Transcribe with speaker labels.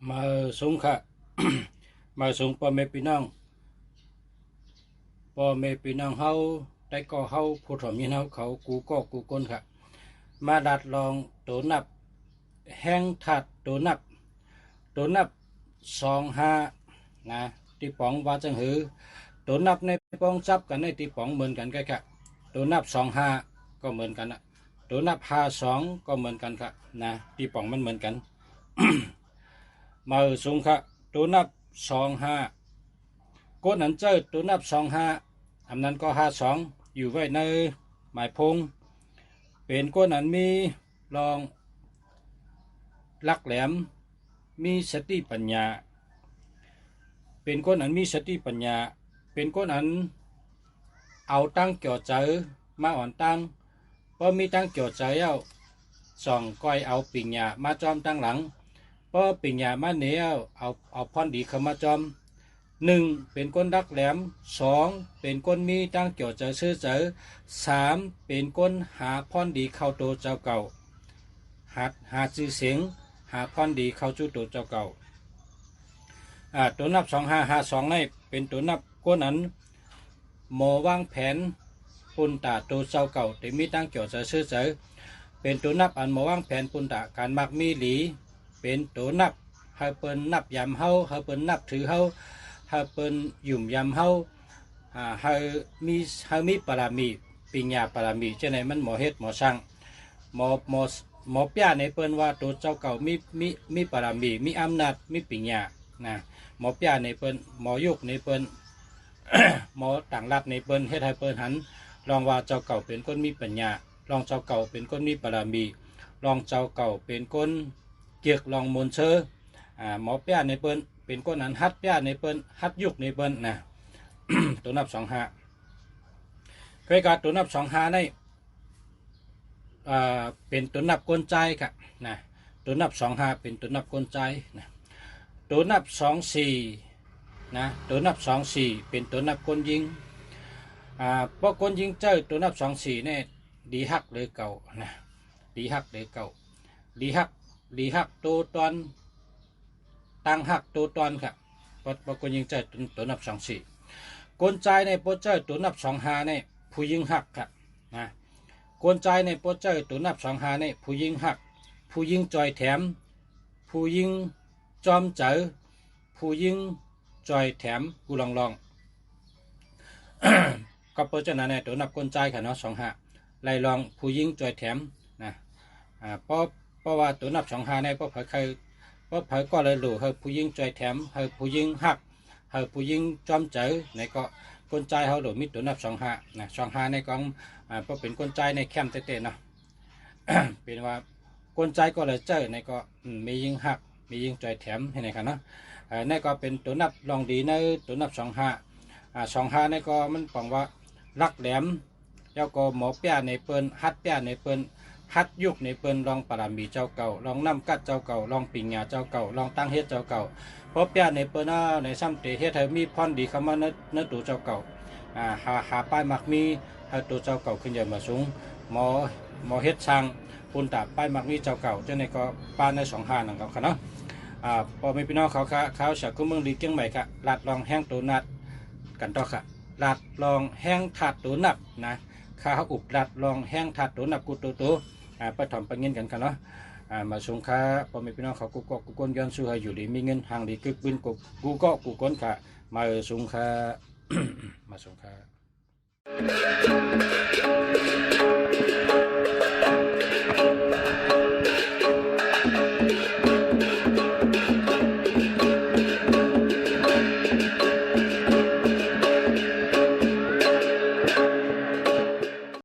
Speaker 1: มาสงค่ะ มาสงพ่อแม่พี่น้องพ่อแม่พี่น้องเฮาได้ก็เฮาผู้ถ่อมยินเฮาเขากูก็กูก้นค่ะมาดัดลองตัวนับแห้งถัดตัวนับ25นะที่ป๋องว่าจังหือตัวนับในป๋องจับกันในที่ป๋องเหมือนกันแค่ตัวนับ25ก็เหมือนกันนะตัวนับ52ก็เหมือนกันค่ะนะที่ป๋องมันเหมือนกัน มาสูงค่ะตัวนับ25ก้นนั้นเจอตัวนับ25อันนั้นก็52อยู่ไว้ในหมายพงเป็นก้นนั้นมีลองลักแหลมมีสติปัญญาเป็นก้นนั้นมีสติปัญญาเป็นก้นนั้นเอาตั้งเกี่ยวใจมาอ่อนตั้งพอมีตั้งเกี่ยวใจเอาส่องก้อยเอาปิ่งยามาจอมตั้งหลังพอปิ่งยามาเหนียวเอาพรดีเข้ามาจอม1เป็นก้นดักแหลม2เป็นก้นมีตั้งเกี่ยวใจซื้อเจอ3เป็นก้นหาพรดีเข้าโตเจ้าเก่าหาชื่อเสียงหาพรดีเข้าจู่โตเจ้าเก่าตัวนับ2552นี่เป็นตัวนับก้นนั้นหมอวางแผนปุ่นตาตัวเจ้าเก่าแต่มีตั้งเกี่ยวใจซื้อเจอเป็นตัวนับอันหมอวางแผนปุ่นตาการมักมีหลีเป็นตัวนับเฮาเปิ้นนับยำเฮาเฮาเปิ้นนับถือเฮาเฮาเปิ้นยุ่มยำเฮาเฮามีปรามีปิญญาปรามีเจ้าไหนมันหมอเฮ็ดหมอสร้างหมอป้าในเปิ้นว่าตัวเจ้าเก่ามีปรามีมีอำนาจมีปิญญานะหมอป้าในเปิ้นหมอยุกในเปิ้น หมอต่างรัฐในเปิ้นเฮ็ดให้เปิ้นหันลองว่าเจ้าเก่าเป็นคนมีปัญญาลองเจ้าเก่าเป็นคนมีปรามีลองเจ้าเก่าเป็นคนเกียกลองมนเชอหมอป้าในเปิ้นเป็นคนนั้นฮัดป้าในเปิ้นฮัดยุกในเปิ้นนะ ตัวนับ25เคยการตัวนับ25ในเป็นตัวนับกลใจครับนะตัวนับ25เป็นตัวนับกลใจนะตัวนับ24นะตัวนับ24เป็นตัวนับกลยิงเพราะกลยิงเจอตัวนับ24เนี่ยดีฮักเลยเก่านะดีฮักเลยเก่าดีฮักตัวตอนตั้งฮักตัวตอนครับเพราะกลยิงเจอตัวนับ24กลใจในโปรเจอร์ตัวนับ25ในผู้ยิงหักครับนะกลใจในโปรเจอร์ตัวนับ25ในผู้ยิงหักผู้ยิงจอยแถมผู้ยิงจอมเจอผู้ยิงจอยแถมกูลอง ก็โปรเจอร์นั้นในตัวนับกลใจค่ะเนาะ25ไล่ลองผู้ยิงจอยแถมนะเพราะว่าตัวนับ25ในเพราะเผยก็เลยหลู่เฮาผู้ยิงจอยแถมเฮาผู้ยิงหักเฮาผู้ยิงจอมเจอในก็กลใจเขาโดดมิตัวนับ25นะ25ในกองเพราะเป็นกลใจในแคมป์เต้ๆเนาะ เป็นว่ากลใจก็เลยเจอในก็มียิงหักมียิงจอยแถมให้ในกันเนาะในก็เป็นตัวนับลองดีในตัวนับ25ในก็มันปองว่ารักแหลมแล้วก็หมอเปียในเปิ้นฮัดเปียในเปิ้นฮัดยุกในเปิ้นลองปรามีเจ้าเก่าลองน้ำกัดเจ้าเก่าลองปิงหยาเจ้าเก่าลองตั้งเฮ็ดเจ้าเก่าเพราะเปียในเปิ้นในซ้ำเตเฮ็ดให้มีพรดีเข้ามาในตัวเจ้าเก่าหาป้ายมักมีให้ตัวเจ้าเก่าขึ้นใหญ่มาสูงหมอเฮ็ดช่างปุ่นตาป้ายมักมีเจ้าเก่าเจ้าในก็ป้าใน25นั่นก็เนาะพอมีพี่น้องเขาจากคุ้มเมืองดีเกียงใหม่ค่ะลาดลองแห้งตัวนัดกันต่อค่ะลาดลองแห้งถาดตัวนับนะข้าอุบลาดลองแห้งถาดตัวนับกูตัวไปถอมไปเงินกันค่ะเนาะมาสงค้าพอมีพี่น้องเขากูก้นย้อนสู้ให้อยู่ดีมีเงินห่างดีกึกบินกูก้นค่ะมาสงค้า มาสงค้า